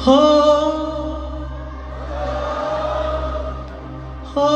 ഹോ ഹോ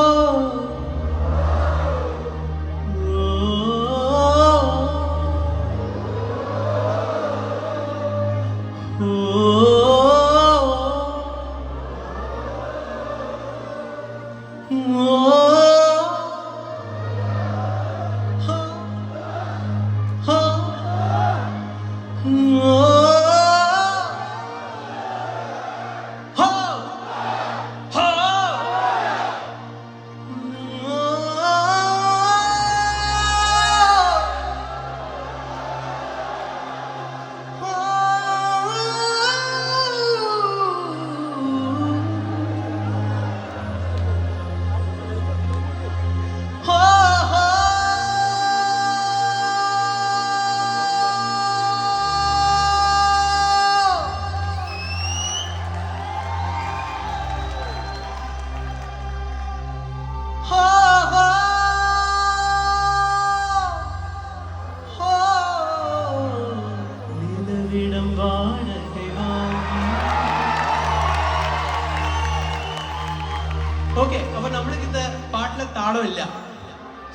ஓகே, அப்ப நம்மளுக்கு இந்த பாட்டுல தாளம் இல்ல.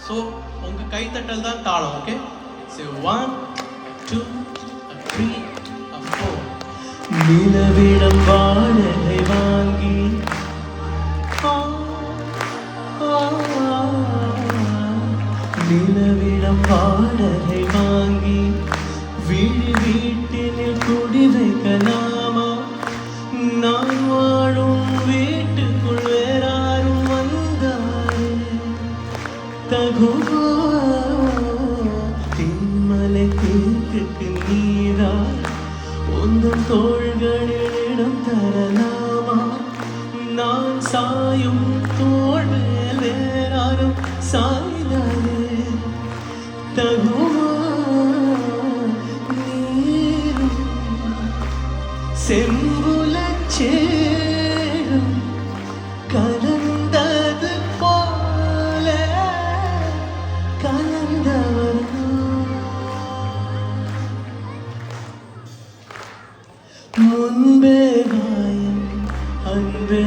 சோ உங்க கை தட்டல் தான் தாளம். Okay, so 1 2 3 4. நிலவிடம் வாடகை வாங்கி நிலவிடம் வாடகை வாங்கி வீட்டினில் குடி வைக்கலாமா? நான் வாழும் வீட்டுக்குள் வேறாரும் வந்தாரே தகுவா? தின்மலை தீர்க்கு நீரா உந்தன் தோள்களில் இடம் தரலாமா? நான் சாயும் தோள் மேல் வேறாரும் சாய்ந்தாரே தகுவா? நீரும் செம்புலச்சேரும் கலந்தது போல கலந்தவர் முன்பே காயம் அன்பே